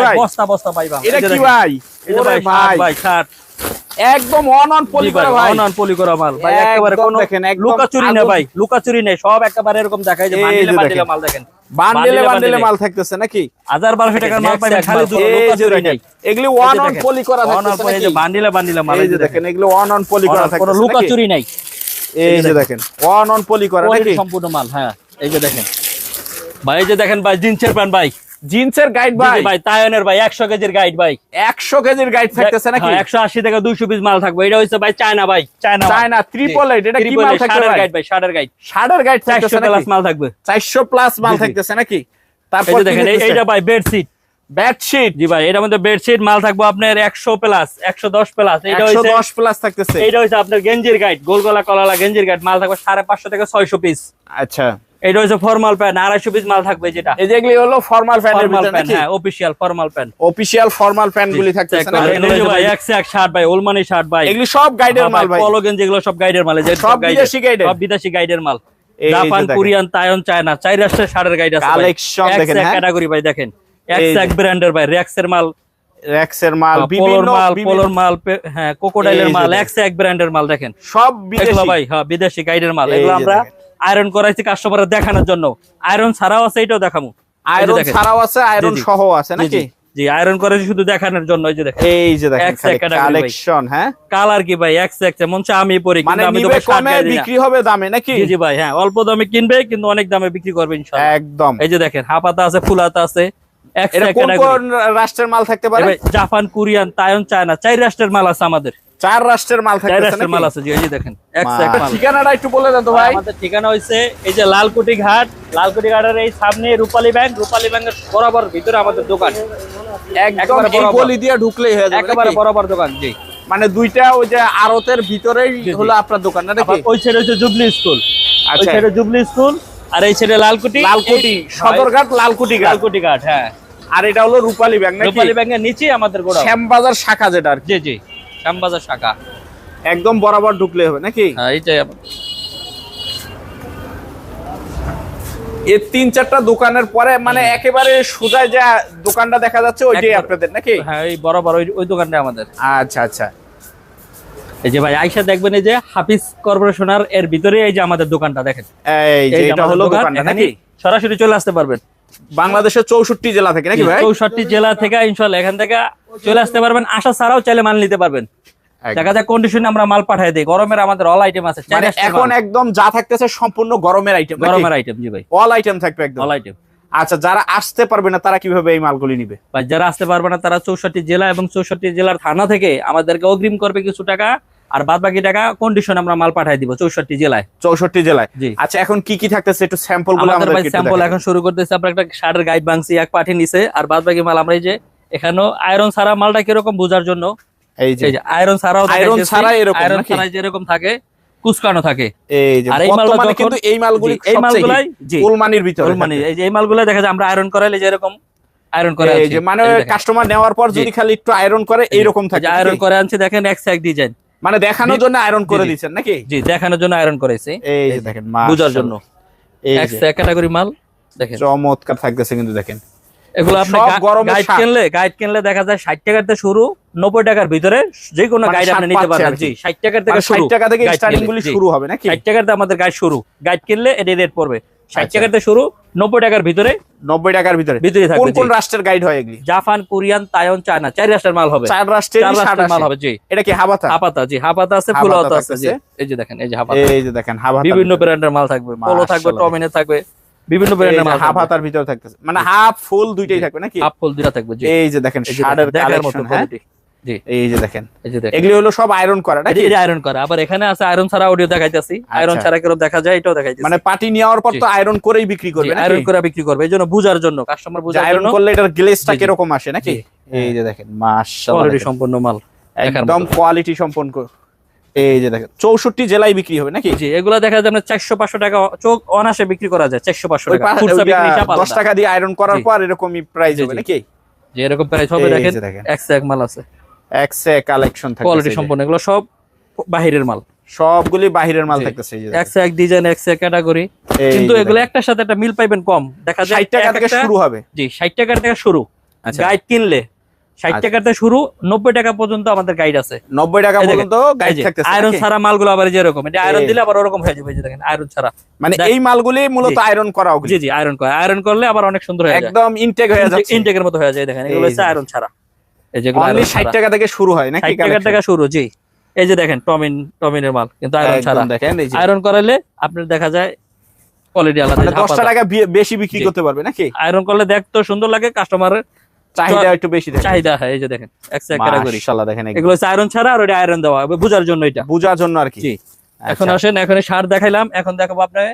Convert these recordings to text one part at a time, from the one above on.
ভাই বস্তা বস্তা পাইবা। এটা কি ভাই? ওরে ভাই শার্ট একদম অন পলি করা ভাই, অন পলি করা মাল ভাই, একেবারে কোনো লুকাচুরি না ভাই, লুকাচুরি নেই, সব একেবারে এরকম দেখায় যে বান্ডিলে বান্ডিলে মাল দেখেন, বান্ডিলে মাল থাকতেছে নাকি? 1000-1200 টাকার মাল পাইবেন খালি লুকাচুরি নেই। এগুলি অন পলি করা থাকতেছে নাকি? এই যে বান্ডিলে বান্ডিলে মাল, এই যে দেখেন এগুলো অন পলি করা থাকতেছে, কোনো লুকাচুরি নাই। এই যে দেখেন অন পলি করা নাকি সম্পূর্ণ মাল। হ্যাঁ এই যে দেখেন ভাই, এই যে দেখেন ভাই জিন্সের প্যান্ট ভাই, জিন্সের গাইড ভাই, ভাই তায়নের ভাই 100 কেজির গাইড ভাই, 100 কেজির গাইড থাকতেছে নাকি? 180 থেকে 200 পিস মাল থাকবে। এটা হইছে ভাই চায়না ভাই, চায়না ট্রিপল এইট। এটা কি মাল থাকবে ভাই? গাইড ভাই, শার্টের গাইড, শার্টের গাইড থাকতেছে 400 প্লাস মাল থাকবে, 400 প্লাস মাল থাকতেছে নাকি? তারপর দেখেন এইটা ভাই বেডশিট, বেডশিট জি ভাই, এটার মধ্যে বেডশিট মাল থাকবে আপনার 100 প্লাস 110 প্লাস। এটা হইছে 110 প্লাস থাকতেছে। এটা হইছে আপনার গেঞ্জির গাইড, গোল গলা কলালা গেঞ্জির গাইড, মাল থাকবে 550 থেকে 600 পিস। আচ্ছা এটা হচ্ছে ফর্মাল প্যান্ট, 250 পিস মাল থাকবে। যেটা এই যেগুলি হলো ফর্মাল প্যান্টের ভিতরে নাকি? হ্যাঁ official formal pant, official formal pant গুলি থাকতেছে না? এই যে ভাই 101 শার্ট ভাই, ওলমানি শার্ট ভাই, এগুলি সব গাইডের মাল ভাই, পলো গেঞ্জি এগুলো সব গাইডের মাল, সব বিদেশি গাইডের, সব বিদেশি গাইডের মাল। জাপান, কোরিয়ান, তাইওয়ান, চায়না, 4 রাষ্ট্রের শার্টের গাইড আছে। কালেকশন দেখেন, হ্যাঁ ক্যাটাগরি ভাই দেখেন, এক ব্র্যান্ডের ভাই, রেক্সের মাল, বিভিন্ন পোলোর মাল, হ্যাঁ কোকোডাইলের মাল, এক ব্র্যান্ডের মাল দেখেন, সব বিদেশি ভাই। হ্যাঁ বিদেশি গাইডের মাল, এগুলো আমরা আয়রন করাইছি কাস্টমারদের দেখানোর জন্য। আয়রন ছাড়াও আছে, এটাও দেখামু। আয়রন ছাড়াও আছে, আয়রন সহ আছে নাকি? জি আয়রন করাইছি শুধু দেখানোর জন্য। এই যে দেখেন, এই যে দেখেন কালেকশন, হ্যাঁ কালার কি ভাই এক মন চা আমি পরি, মানে নিবে কমে বিক্রি হবে দামে নাকি? জি ভাই, হ্যাঁ অল্প দামে কিনবে কিন্তু অনেক দামে বিক্রি করবে ইনশাআল্লাহ। একদম। এই যে দেখেন হাফাতা আছে, ফুলাতা আছে। এটা কোন কোন রাষ্ট্রের মাল থাকতে পারে? জাপান, কোরিয়ান, তাইওয়ান, চায়না, 4 রাষ্ট্রের মাল আছে আমাদের। 4 রাষ্ট্রের মাল থাকতেছে নাকি? 4 রাষ্ট্রের মাল আছে জি। এই যে দেখেন ঠিকানাটা একটু বলে দেন তো ভাই। আমাদের ঠিকানা হইছে এই যে লালকুটি ঘাট, লালকুটি ঘাটের এই সামনে রূপালী ব্যাংক, রূপালী ব্যাংকের বরাবর ভিতরে আমাদের দোকান, একদম এই গলি দিয়ে ঢুকলেই হয়ে যাবে, একেবারে বরাবর দোকান। জি মানে দুইটা ওই যে আড়তের ভিতরেই হলো আপনার দোকান না নাকি? ওই সাইডে হচ্ছে জুবলি স্কুল, ওই সাইডে জুবলি স্কুল, আর এই সাইডে লালকুটি সদরঘাট, লালকুটি ঘাট। হ্যাঁ আর এটা হলো রূপালী ব্যাংক নাকি? রূপালী ব্যাংকের নিচে আমাদের গোডাউন, শ্যামবাজার শাখা যেটা। জি জি শ্যামবাজার শাখা, একদম বরাবর ঢুকলে হবে নাকি? হ্যাঁ এইটাই। এই 3-4টা দোকানের পরে মানে একেবারে সোজায় যে দোকানটা দেখা যাচ্ছে ওইটাই আপনাদের নাকি? হ্যাঁ এই বরাবর ওই দোকানটা আমাদের। আচ্ছা আচ্ছা। এই যে ভাই আইসা দেখবেন, এই যে হাফিজ কর্পোরেশনার এর ভিতরে এই যে আমাদের দোকানটা দেখেন, এই যে এটা হলো দোকানটা নাকি? সরাসরি চলে আসতে পারবেন বাংলাদেশের 64 জেলা থেকে নাকি ভাই? 64 জেলা থেকে ইনশাআল্লাহ এখান থেকে চলে আসতে পারবেন। আশা ছাড়াও চাইলে মাল নিতে পারবেন। দেখা যায় কন্ডিশনে আমরা মাল পাঠিয়ে দেই। গরমের আমাদের অল আইটেম আছে। মানে এখন একদম যা থাকতেছে সম্পূর্ণ গরমের আইটেম। গরমের আইটেম জি ভাই, অল আইটেম থাকবে একদম অল আইটেম। আচ্ছা যারা আসতে পারবে না তারা কিভাবে এই মালগুলি নিবে? ভাই যারা আসতে পারবে না তারা 64 জেলা এবং 64 জেলার থানা থেকে আমাদেরকে অগ্রিম করবে কিছু টাকা, আর বাদ বাকি টাকা কন্ডিশন আমরা মাল পাঠিয়ে দিব 64 জেলায়। 64 জেলায় জি। আচ্ছা এখন কি কি থাকতেছে একটু স্যাম্পল গুলো আমাদের ভাই স্যাম্পল এখন শুরু করতেছে। আমরা একটা শার্টের গাইড বাংসি এক পাঠিয়ে নিছে, আর বাদ বাকি মাল আমরা এই যে এখানেও আয়রন ছাড়া মালটা কিরকম বোঝার জন্য এই যে আয়রন ছাড়াও, আয়রন ছাড়া এরকম, আয়রন ছাড়া যেরকম থাকে কুচকানো থাকে। এই যে বর্তমানে কিন্তু এই মালগুলি জি ওলমানির ভিতরে, ওলমানি এই যে এই মালগুলো দেখা যায় আমরা আয়রন করাইলে যে এরকম আয়রন করে এই যে মানে কাস্টমার নেওয়ার পর যদি খালি একটু আয়রন করে এইরকম থাকে। আয়রন করে আনছে দেখেন এক ডিজাইন, মানে দেখানোর জন্য আয়রন করে দিবেন নাকি? জি দেখানোর জন্য আয়রন করেছে। এই যে দেখেন বুঝার জন্য এক ক্যাটাগরি মাল দেখেন চমৎকার থাকতেছে কিন্তু দেখেন এগুলো। আপনি গাইড কিনলে দেখা যায় 60 টাকার থেকে শুরু, 90 টাকার ভিতরে যে কোনো গাইড আপনি নিতে পারবেন। জি 60 টাকা থেকে শুরু, 60 টাকা থেকে স্টার্টিং গুলি শুরু হবে নাকি? 60 টাকাতে আমাদের গাইড শুরু। গাইড কিনলে এর রেট পড়বে 60 টাকা থেকে শুরু, 90 টাকার ভিতরে। 90 টাকার ভিতরে থাকবে। কোন কোন রাষ্ট্রের গাইড হয় এগুলি? জাপান, কোরিয়ান, তাইওয়ান, চায়না, 4 রাষ্ট্রের মাল হবে। 4 রাষ্ট্রের মাল হবে। জি এটা কি হাবাতা? হাবাতা জি, হাবাতা আছে, ফুলাতা আছে। জি এই যে দেখেন, এই যে হাবাতা, এই যে দেখেন হাবাতা বিভিন্ন ব্র্যান্ডের মাল থাকবে, পোলো থাকবে, টমিনে থাকবে, বিভিন্ন ব্র্যান্ডের মাল হাবাতার ভিতরে থাকতেছে। মানে হাফ ফুল দুইটাই থাকবে নাকি? হাফ ফুল দুইটা থাকবে। জি এই যে দেখেন শার্টের কালেকশন, হ্যাঁ জি এই যে দেখেন, এগুলি হলো সব আয়রন করা নাকি? এই যে আয়রন করা। আবার এখানে আছে আয়রন ছাড়া অডিও দেখাইতেছি, আয়রন ছাড়া কিরকম দেখা যায় এটাও দেখাইতেছি। মানে পাটি নেওয়ার পর তো আয়রন করেই বিক্রি করবে নাকি? আয়রন করে বিক্রি করবে, এইজন্য বুঝার জন্য, কাস্টমার বুঝার জন্য। আয়রন করলে এটার গ্লেজটা কি রকম আসে নাকি? এই যে দেখেন মাশাআল্লাহ কোয়ালিটি সম্পন্ন মাল, একদম কোয়ালিটি সম্পন্ন। এই যে দেখেন 64 জেলায় বিক্রি হবে নাকি? জি এগুলা দেখা যায় আমরা 400-500 টাকা চোখ অনাসে বিক্রি করা যায়। 400-500 টাকা খুচরা বিক্রি, 10 টাকা দিয়ে আয়রন করার পর এরকমই প্রাইস হবে নাকি? যে এরকম প্রাইস হবে। দেখেন এক মাল আছে, এক্সে কালেকশন থাকে, কোয়ালিটি সম্পন্ন। এগুলো সব বাহিরের মাল, সবগুলি বাহিরের মাল থাকতেছে। এই যে এক ডিজাইন, এক ক্যাটাগরি, কিন্তু এগুলো একটার সাথে একটা মিল পাইবেন কম। দেখা যায় 60 টাকা থেকে শুরু হবে। জি 60 টাকা থেকে শুরু, আচ্ছা। গাইড কিনলে 60 টাকা থেকে শুরু 90 টাকা পর্যন্ত আমাদের গাইড আছে। 90 টাকা এই দেখেন, পর্যন্ত গাইড থাকতেছে আয়রন নাকি? ছাড়া মালগুলো আবার যেরকম, এটা আয়রন এই। দিলে আবার ওরকম হয়ে যাবে, এই যে দেখেন আয়রন ছাড়া। মানে দেখ- এই মালগুলি মূলত জি। আয়রন করা ওগুলি জি জি, আয়রন করে, আয়রন করলে আবার অনেক সুন্দর হয়ে যায়, একদম ইনটেক হয়ে যাচ্ছে। ইনটেকের মতো হয়ে যায়। দেখেন এগুলো এই হচ্ছে যে। আয়রন ছাড়া, এই যেগুলো অনলি আয়রন 60 ছাড়া। টাকা থেকে শুরু হয় নাকি 60 টাকা collection? টাকা শুরু, জি। এই যে দেখেন টমিনের মাল কিন্তু আয়রন ছাড়া। একদম দেখেন এই যে আয়রন করালে আপনার দেখা যায় কোয়ালিটি আলাদা। মানে 10 টাকা বেশি বিক্রি জি। করতে পারবে নাকি? আয়রন করলে দেখতে সুন্দর লাগে, কাস্টমারের চাহিদা একটু বেশি থাকে। চাহিদা হয়। এই যে দেখেন এক্সট্রা ক্যাটাগরি, মাশাআল্লাহ দেখেন এগুলো হচ্ছে আয়রন ছাড়া, আর ওটা আয়রন দেওয়া, বুঝার জন্য এটা। বুঝার জন্য আর কি। জি। আচ্ছা। এখন আসেন, এখন শার্ট দেখাইলাম, এখন দেখাবো আপনাকে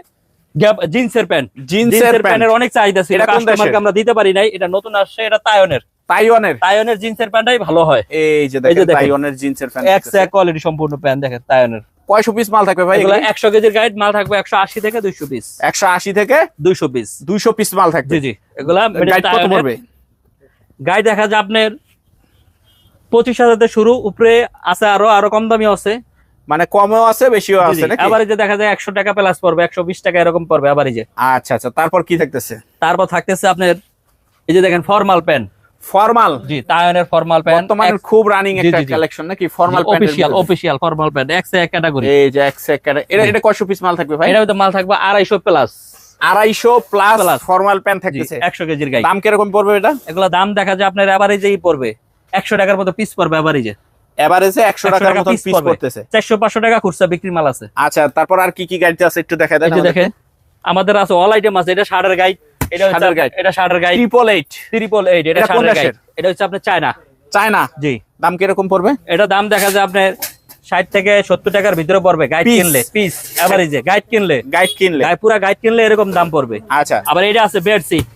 জিন্সের প্যান্ট। জিন্সের জিন্সের প্যান্ট প্যান্টের অনেক চাহিদা ছিল, এটা কোন কাস্টমারকে দেশের? আমরা দিতে পারি নাই, এটা নতুন আসছে, এটা তাইওয়ানের। তাইওয়ানের তাইওয়ানের জিন্সের প্যান্টটাই ভালো হয়। এই যে এই যে দেখেন দেখেন। তাইওয়ানের জিন্সের প্যান্ট এক্সট্রা কোয়ালিটি সম্পূর্ণ প্যান্ট দেখেন তাইওয়ানের। 500 পিস মাল থাকবে ভাই? এগুলো এগুলো 100 কেজির গাইড মাল থাকবে 180 থেকে 200 পিস। 180 থেকে 200 পিস, 200 পিস মাল থাকবে। জি জি। এগুলা গাইড কত পড়বে? গাইড দেখা যায় আপনার 25,000 থেকে শুরু, উপরে আছে আরো কম দামি আছে। মানে কমও আছে বেশিও জি, আছে জি। নাকি? আবার এই যে দেখা যায় 100 টাকা প্লাস পড়বে, 120 টাকা এরকম পড়বে আবার এই যে। আচ্ছা আচ্ছা, তারপর কি থাকতেছে? তারপর থাকতেছে আপনার এই যে দেখেন ফর্মাল প্যান্ট। ফর্মাল, জি, তাইওয়ানের ফর্মাল প্যান্ট বর্তমানে খুব রানিং জি, একটা জি, জি। কালেকশন নাকি ফর্মাল প্যান্টের? Official formal pant extra category. এই যে এটা কয়শো পিস মাল থাকবে ভাই? এটার মধ্যে মাল থাকবে 250 plus. 250 plus Plus। Formal pant থাকতেছে। 100 কেজির গাইড। দাম কিরকম পড়বে এটা? এগুলা দাম দেখা যায় আপনার এভারেজেই পড়বে 100 টাকার মতো পিস পড়বে এভারেজে। এভারেজে 100 টাকার মতো পিস পড়তেছে। 400-500 টাকা খুচরা বিক্রির মাল আছে। আচ্ছা, তারপর আর কি কি গাইড আছে একটু দেখায় দেন এই যে দেখেন আমাদের আছে অল আইটেম আছে। এটা শার্টের গাইড, এটা হচ্ছে শার্টের guide। এটা শার্টের গাইড 888 888, এটা এটা কোন শার্টের দেশের? গাইড। এটা হচ্ছে আপনার চায়না। চায়না। জি। দাম কিরকম পড়বে? এটা দাম দেখা যায় আপনার 60 থেকে 70 টাকার ভিতরে পড়বে গাইড Piece। কিনলে, পিস এভারেজে গাইড কিনলে। গাইড কিনলে? পুরা গাইড কিনলে এরকম দাম পড়বে। আচ্ছা আবার এটা আছে বেডশিট।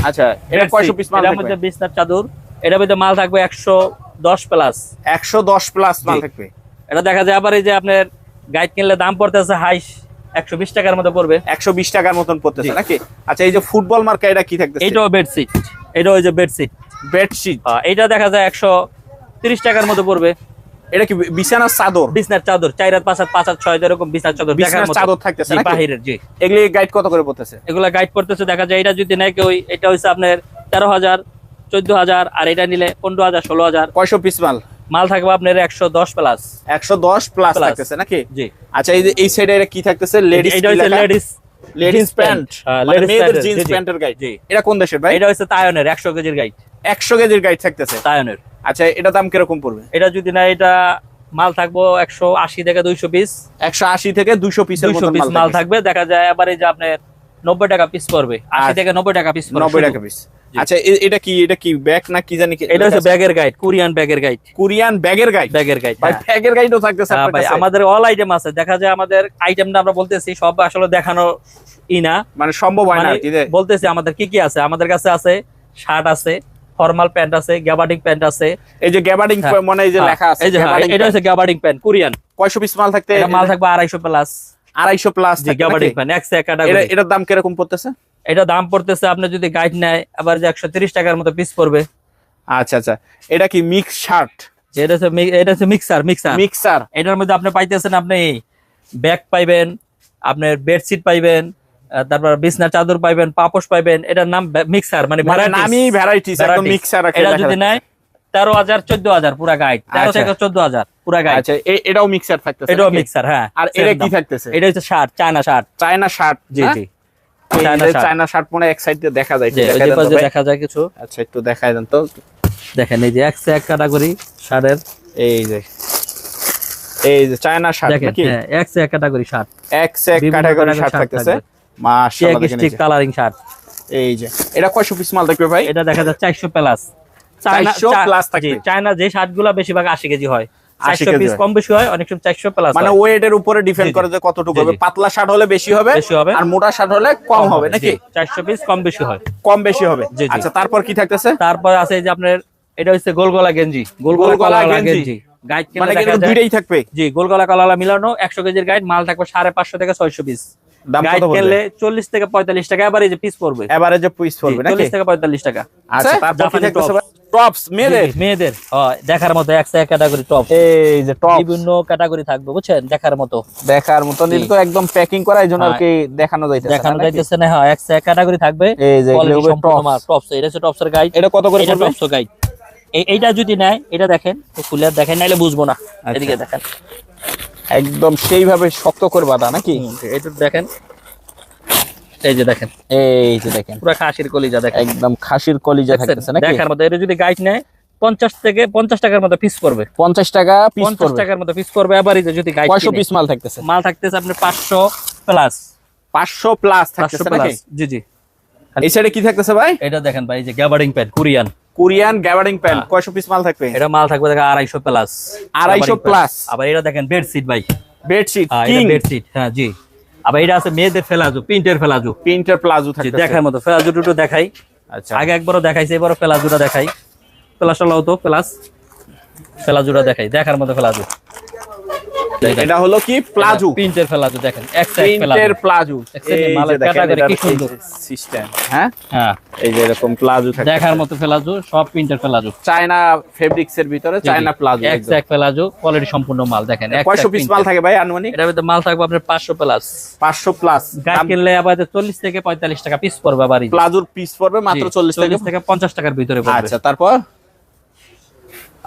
আচ্ছা, এটা কয়শো পিস মাল এটার থাকবে? মধ্যে বিছনার চাদর, এটার মধ্যে মাল থাকবে 110 প্লাস। 110 প্লাস মাল জি। থাকবে। এটা দেখা যায় আবার এই যে আপনার গাইড কিনলে দাম পড়তেছে হাই 120 টাকার মতো পড়বে। 120 টাকার মতন পড়তেছে জি। নাকি? আচ্ছা, এই যে ফুটবল মার্কা এটা কি থাকতেছে? এটাও বেডশিট, এটাও ওই যে বেডশিট। বেডশিট। এটা দেখা যায় 130 টাকার মতো পড়বে। এটা কি বিছানার চাদর? বিছনার চাদর 4 হাত 5 হাত 5 হাত 6 এরকম বিছনার চাদর দেখার বিছানার মতো চাদর থাকতেছে জি, নাকি? বাহিরের। জি। এগুলি গাইড কত করে পড়তেছে? এগুলা গাইড করতেছে দেখা যায় এটা যদি নেয় কেউ, এটা হইছে আপনার 13,000 14,000, আর এটা নিলে 15,000 16,000। কয়শো পিস মাল? মাল থাকবে আপনার 110 প্লাস। 110 plus Plus। থাকতেছে নাকি? জি। আচ্ছা, এই যে এই সাইডে এটা কি থাকতেছে? লেডিস। এটা হচ্ছে লেডিস লেডিস প্যান্ট, মানে ladies মেয়েদের pant, জিন্স জি, জি। প্যান্টের গাইড। জি। এটা কোন দেশের ভাই? এটা হচ্ছে তাইওয়ানের 100 কেজির গাইড। 100 কেজির গাইড থাকতেছে। তাইওয়ানের। আচ্ছা, এটা দাম কিরকম পড়বে? এটা যদি না, এটা মাল থাকবো 180 থেকে 200 পিস। 180 থেকে 200 পিসের 200 মতন পিস মাল মাল থাকবে। থাকবে দেখা যায় আবার এই যে আপনার 90 টাকা পিস পড়বে, 80 থেকে 90 টাকা পিস পড়বে 90 টাকা পিস। আচ্ছা, এটা কি ব্যাগ না কি জানি? এটা হচ্ছে ব্যাগের গাইড, কোরিয়ান ব্যাগের গাইড। কোরিয়ান ব্যাগের গাইড। ব্যাগের গাইড ভাই, ব্যাগের গাইডও থাকতেছে আপনার ভাই, কাছে? আমাদের অল আইটেম আছে। দেখা যায় আমাদের আইটেমটা আমরা বলতেছি সব আসলে দেখানো না, মানে সম্ভব হয় না মানে আর কি যে। বলতেছি আমাদের কি কি আছে। আমাদের কাছে আছে শার্ট আছে, ফর্মাল প্যান্ট আছে, গ্যাবার্ডিং প্যান্ট আছে। এই যে গ্যাবার্ডিং হ্যাঁ। মানে এই যে লেখা আছে এই যে গ্যাবার্ডিং এটা হচ্ছে গ্যাবার্ডিং প্যান্ট কোরিয়ান। কয়শো পিস মাল থাকতে? এটা মাল থাকবে 250 প্লাস। 250 প্লাস জি, গ্যাবার্ডিং প্যান্ট এক্সট্রা ক্যাটাগরি। এটার দাম কিরকম পড়তেছে? এটা দাম পড়তেছে আপনি যদি গাইড নেয় আবার যে 130 টাকার মতো পিস পড়বে। আচ্ছা আচ্ছা, এটা কি মিক্স শার্ট? এটা হচ্ছে মিক্সার। মিক্সার। এটার মধ্যে আপনি পাইতেছেন, আপনি ব্যাগ পাইবেন, আপনার বেডশিট পাইবেন, তারপর বিছনার চাদর পাইবেন, পাপোশ পাইবেন। এটার নাম মিক্সার, মানে নামই ভ্যারাইটিস, একদম মিক্সার। এটা যদি নেয় 13,000 14,000 পুরা গাইড, 13 থেকে 14,000 পুরা গাইড। আচ্ছা, এটাও মিক্সার থাকতেছে? এটাও নাকি? মিক্সার, হ্যাঁ। আর এটা কি থাকতেছে? এটা হচ্ছে shirt, China shirt. China shirt. জি হ্যাঁ? জি, এই চায়না যে শার্ট। চায়না শার্ট মনে এক সাইডে দেখা যায়, একটু জি, ওই দেখায় যে দেন তো পাশে ভাই। দেখা যায় কিছু। আচ্ছা, একটু দেখায় দেন তো। দেখেন এই যে এক ক্যাটাগরি শার্টের, এই যে চায়না শার্ট দেখেন নাকি? হ্যাঁ, এক ক্যাটাগরি শার্ট, এক বিভিন্ন ক্যাটাগরি category শার্ট শার্ট থাকতেছে। থাকবে। মাশাআল্লাহ, চেক দেখেন স্টিক কালারিং শার্ট। এই যে এটা কয়শো পিস মাল থাকবে ভাই? এটা দেখা যায় 400 প্লাস। 400 প্লাস থাকবে। চায়না যে শার্টগুলো বেশিরভাগ 80 কেজি হয়, 80 400 পিস হয়। কম বেশি হয়, অনেক সময় 400 প্লাস। মানে ওয়েটের উপরে ডিপেন্ড জি, জি। করে যে কতটুকু জি, হবে। জি। পাতলা শার্ট হলে বেশি হবে, বেশি হবে। আর মোটা শার্ট হলে কম হবে নাকি? 400 পিস কম বেশি হয়, কম বেশি হবে। জি, জি। আচ্ছা, তারপর কি থাকতেছে? তারপর আছে এই যে আপনার এটা হচ্ছে গোলগলা গেঞ্জি, গোলগলা গোলগলা গেঞ্জি। গেঞ্জি গাইড মানে কিনে কি দেখা যায়। দুইটাই থাকবে? জি, গোলগলা কলালা মিলানো 100 কেজির গাইড, মাল থাকবে 550 থেকে 600 পিস। দাম কত গাইড পড়বে? কিনলে 40 থেকে 45 টাকা এভারেজে পিস পড়বে। এভারেজে পিস পড়বে নাকি? 40 থেকে 45 টাকা। আচ্ছা, তারপর কি জাপানি থাকতেছে টপস। ভাই? টপস মেয়েদের? মেয়েদের দেখার মতো এক ক্যাটাগরি টপ, এই যে টপস বিভিন্ন ক্যাটাগরি থাকবে বুঝছেন, দেখার মতো। দেখার মতো নিলে তো একদম প্যাকিং করা, এই জন্য আর কি দেখানো যাইতেছে না দেখানো নাকি? যাইতেছে না, হ্যাঁ এক ক্যাটাগরি থাকবে। এই যে কোয়ালিটি এগুলো সম্পূর্ণ টপস। মাল টপস। এটা হচ্ছে টপসের গাইড। এটা কত করে এটা পড়বে? টপসের গাইড। এইটা যদি নেয়, এটা দেখেন তো খুলে দেখেন, নাইলে বুঝবো না। আচ্ছা। এদিকে দেখেন, একদম সেইভাবে শক্ত করে বাঁধা নাকি? এটা দেখেন, এই যে দেখেন, এই যে দেখেন পুরো খাসির কলিজা দেখেন, একদম খাসির কলিজা থাকতেছে নাকি? দেখার মতো। এটা যদি গাইড নেয় 50 টাকার মতো পিস পড়বে। 50 টাকা পিস 50 পড়বে। টাকার মতো পিস পড়বে। এভারেজে যদি গাইড কয়শো পিস মাল থাকতেছে? মাল থাকতেছে আপনার 500 প্লাস। 500 প্লাস থাকতেছে নাকি? জি জি। এই সাইডে কি থাকতেছে ভাই? এটা দেখেন ভাই, এই যে gabardine pant Korean. Korean gabardine pant, কয়শো পিস মাল থাকবে? এটা মাল থাকবে দেখেন 250 প্লাস। 250 প্লাস। আবার এটা দেখেন বেডশিট ভাই, বেডশিট এটা কিং বেডশিট, হ্যাঁ জি। আবার এটা আছে মেয়েদের ফেলাজু, প্রিন্টের ফেলাজু, প্রিন্টার প্লাজো জি, থাকতেছে। দেখার মতো। ফেলাজু দুটো দেখাই, আচ্ছা, আগে একবারও দেখাইছে, এবারও ফেলাজুটা দেখাই। প্লাসটা লাও তো, প্লাস ফেলাজুটা দেখাই, দেখার মতো ফেলাজু। এটা হলো কি প্লাজো? প্রিন্টের ফেলাজু দেখেন, এক প্রিন্টের প্লাজো। দেখছেন, এই মালের যে দেখেন category এটার কি সুন্দর। সিস্টেম, হ্যাঁ হ্যাঁ, এই যে এরকম প্লাজো থাকে। দেখার মতো ফেলাজু, সব প্রিন্টের ফেলাজু। চায়না ফেব্রিক্স এর ভিতরে চায়না প্লাজো। এক ফেলাজু, কোয়ালিটি সম্পূর্ণ মাল দেখেন। কয়শো পিস মাল থাকে ভাই আনুমানিক? এটার ভিতরে মাল থাকবে আপনার 500 প্লাস। 500 প্লাস। গাছ কিনলে আবার 40 থেকে 45 টাকা পিস পড়বে। আবার প্লাজোর পিস পড়বে মাত্র 40 থেকে 50 টাকার ভিতরে পড়বে। আচ্ছা, তারপর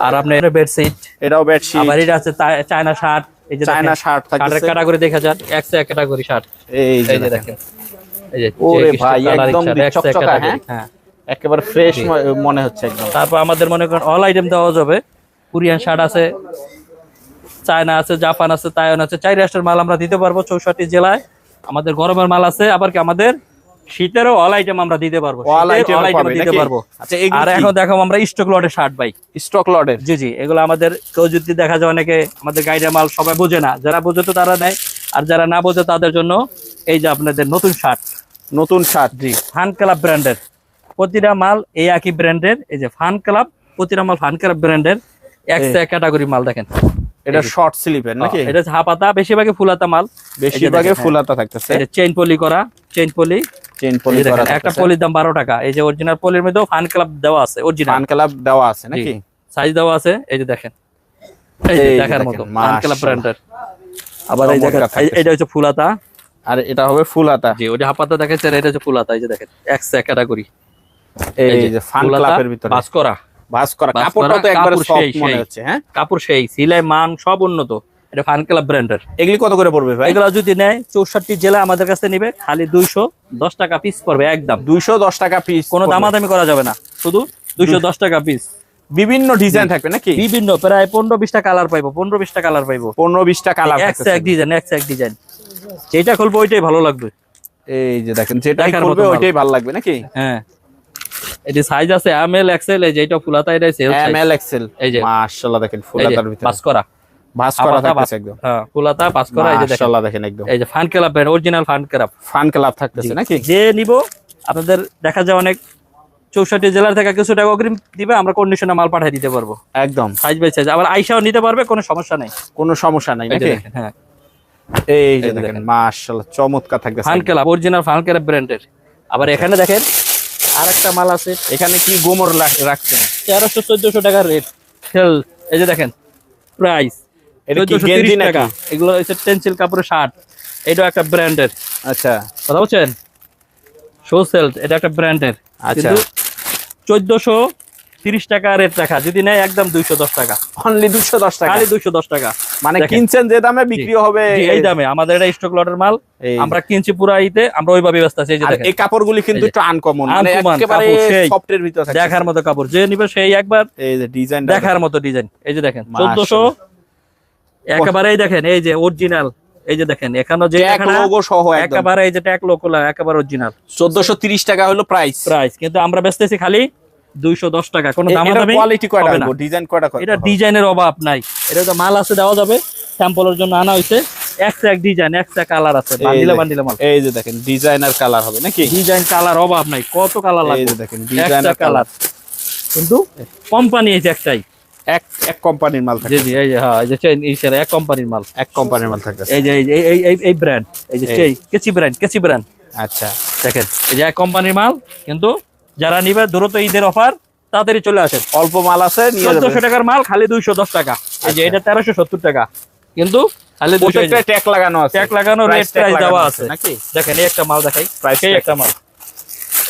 আর আপনার এটা বেডশিট, এটাও বেডশিট। আবার এটা আছে চায়না শার্ট। এই যে চায়না শার্ট শার্টের থাকতেছে। ক্যাটাগরি দেখা যান, এক ক্যাটাগরি শার্ট। এই যে এই যে দেখেন দেখেন, এই যে ওরে যে ভাই, colour একদম শার্ট, চকচকা, category, হ্যাঁ একেবারে ফ্রেশ মনে হচ্ছে একদম। তারপর আমাদের মনে করেন অল আইটেম দেওয়া যাবে। কোরিয়ান শার্ট আছে, চায়না আছে, জাপান আছে, তাইওয়ান আছে। 4 রাষ্ট্রের মাল আমরা দিতে পারবো 64 জেলায়। আমাদের গরমের মাল আছে, আবার কি আমাদের শীতেরও অল আইটেম আমরা দিতে পারবো। অল আইটেম দিতে পারবো। আচ্ছা, আর এখন দেখাবো আমরা স্টক লটের শার্ট ভাই। স্টক লটের? জি জি, এগুলো আমাদের কেউ যদি দেখা যায়, অনেকে আমাদের গাইডের মাল সবাই বোঝে না, যারা বোঝে তো তারা নেয়, আর যারা না বোঝে তাদের জন্য এই যে আপনাদের নতুন শার্ট। নতুন শার্ট? জি, ফান ক্লাব ব্র্যান্ডের প্রতিটা মাল, এই একই ব্র্যান্ডের। এই যে ফান ক্লাব, প্রতিটা মাল ফান ক্লাব ব্র্যান্ডের, এক ক্যাটাগরি মাল দেখেন। এটা শর্ট স্লিপের নাকি? এটা হাফাতা, বেশিরভাগই ফুলাতা মাল। বেশিরভাগই ফুলাতা থাকতেছে। এটা চেইন পলি করা, চেইন পলি। চেইন পলি করা একটা পলির দাম 12 টাকা। এই যে অরিজিনাল পলির মধ্যেও ফান ক্লাব দেওয়া আছে, অরিজিনাল ফান ক্লাব দেওয়া আছে নাকি? সাইজ দেওয়া আছে, এই যে দেখেন, এই যে দেখার মতো ফান ক্লাব ব্র্যান্ডের। আবার এই দেখেন, এটা হচ্ছে ফুলাতা, আর এটা হবে ফুলাতা। জি, ওটা হাফাতা দেখাচ্ছে, আর এটা হচ্ছে ফুলাতা। এই যে দেখেন, এক ক্যাটাগরি। এই যে ফান ক্লাবের ভিতরে বাস করা, কাপড়টাও তো একবারে সফট মনে হচ্ছে। হ্যাঁ, কাপড় সেই, সিলাই মান সব উন্নত। এটা ফান ক্লাব ব্র্যান্ডের। এগুলি কত করে পড়বে ভাই? এগুলো যদি নেয় 64 জেলা আমাদের কাছে নিবে, খালি 210 টাকা পিস পড়বে একদম। 210 টাকা পিস, কোনো দামাদামি করা যাবে না, শুধু 210 টাকা পিস। বিভিন্ন ডিজাইন থাকবে নাকি? বিভিন্ন প্রায় 15-20টা কালার পাইবো, 15-20টা কালার পাইবো, 15-20টা কালার থাকছে। এক ডিজাইন, এক ডিজাইন। যেটা খুলবো ওইটাই ভালো লাগবে। এই যে দেখেন, যেটাই দেখার করবে মতো মাল। ওইটাই ভালো লাগবে নাকি? হ্যাঁ, এটি সাইজ আছে ML XL। এই যে এটা ফুলাতা, এটা সেল সাইজ। ML XL, এই যে মাশাআল্লাহ দেখেন ফুলাতার ভিতরে বাস করা, ভাঁজ করা থাকতেছে একদম। হ্যাঁ, ফুলাতা বাস করা। এই যে দেখেন, মাশাআল্লাহ দেখেন একদম এই যে fun club brand, original fun club. Fun club থাকতেছে নাকি? যে নিব আপনাদের দেখা যায় অনেক 64 জেলার থেকে কিছু টাকা অগ্রিম দিবে, আমরা কন্ডিশনে মাল পাঠিয়ে দিতে পারবো একদম সাইজ বাই সাইজ। আবার আইসাও নিতে পারবে, কোনো সমস্যা নেই, কোনো সমস্যা নাই এই যে নাকি? দেখেন, হ্যাঁ এই যে দেখেন মাশাআল্লাহ চমৎকার থাকতেছে fun club, original fun club ব্র্যান্ডের। আবার এখানে দেখেন আরেকটা মাল আছে, এখানে কি গোমর রাখছেন? 1300-1400 টাকার রেট সেল। এই যে দেখেন প্রাইস, এটা কি 1430 গেঞ্জি টাকা। নাকি? এগুলো হচ্ছে টেনসিল কাপড়ের শার্ট, এটাও একটা ব্র্যান্ডের। আচ্ছা, কথা বলছেন, শো সেলস, এটা একটা ব্র্যান্ডের। আচ্ছা, কিন্তু 1430 টাকা রেট রাখা, যদি নেয় একদম 210 টাকা, অনলি 210 টাকা, খালি 210 টাকা। মানে দেখেন, কিনছেন যে দামে বিক্রি হবে জি, এই দামে। আমাদের এটা স্টক লটের মাল, এই। আমরা কিনছি পুরা ইতে, আমরা ওইভাবে ব্যস্ত আছি। এই যে আর দেখেন, এই কাপড়গুলি কিন্তু একটু আনকমন, মানে Uncommon, একেবারে কাপড় সেই। সফটের ভিতর থাকে। দেখার মতো কাপড়, যে নিবে সেই একবার এই যে ডিজাইন দেখার মতো ডিজাইন। এই যে দেখেন, মাশাআল্লাহ। 1400 একেবারেই দেখেন, এই যে অরিজিনাল। এই যে দেখেন, এখানে যে ট্যাগ লোগো সহ একদম একেবারে এই যে ট্যাগ লোগো একেবারে অরিজিনাল। 1430 টাকা হলো প্রাইস। কিন্তু আমরা বেচতেছি খালি 210 টাকা। কোনো এটা দামাদামি কোয়ালিটি কয়টা হবে না। হবে? ডিজাইন কয়টা এটা ডিজাইনের অভাব নাই, এটা তো মাল আছে, দেওয়া যাবে, স্যাম্পলের জন্য আনা হইছে। এক ডিজাইন, এক কালার আছে, বান্ডিলে মাল। এই যে দেখেন ডিজাইনার কালার হবে নাকি? ডিজাইন কালার অভাব নাই, কত কালার এই লাগবে। যে দেখেন ডিজাইনার কালার, কিন্তু কোম্পানি এই যে একটাই, এক কোম্পানির মাল থাকে, জি জি, এই যে হ্যাঁ, এই যে চেইন ইসের এক কোম্পানির মাল, এক কোম্পানির মাল থাকে। এই যে এই ব্র্যান্ড, এই যে কেচি ব্র্যান্ড আচ্ছা, দেখেন, এই যে এক কোম্পানির মাল। কিন্তু যারা নিবে দ্রুত ঈদের অফার, তাড়াতাড়ি চলে আসেন। অল্প মাল আছে, নিয়ে যাবেন। 1400 টাকার মাল খালি 210 টাকা। এই যে এটা 1370 টাকা, কিন্তু খালি 200 প্রত্যেকটা ট্যাগ লাগানো আছে, ট্যাগ লাগানো, রেট প্রাইস দেওয়া আছে নাকি? দেখেন, এই একটা মাল দেখাই, প্রাইস এই একটা মাল,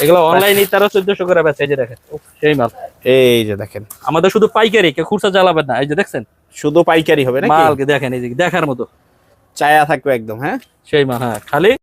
এগুলো অনলাইনে 1300-1400 করে বেচে। এই যে দেখেন, উফ, সেই মাল। এই যে দেখেন, আমাদের শুধু পাইকারি, কেউ খুচরা জ্বালাবেন না। এই যে দেখছেন শুধু পাইকারি হবে নাকি? মাল, দেখেন এই যে দেখার মতো চায়া থাকবে একদম, হ্যাঁ। সেই মাল, হ্যাঁ, খালি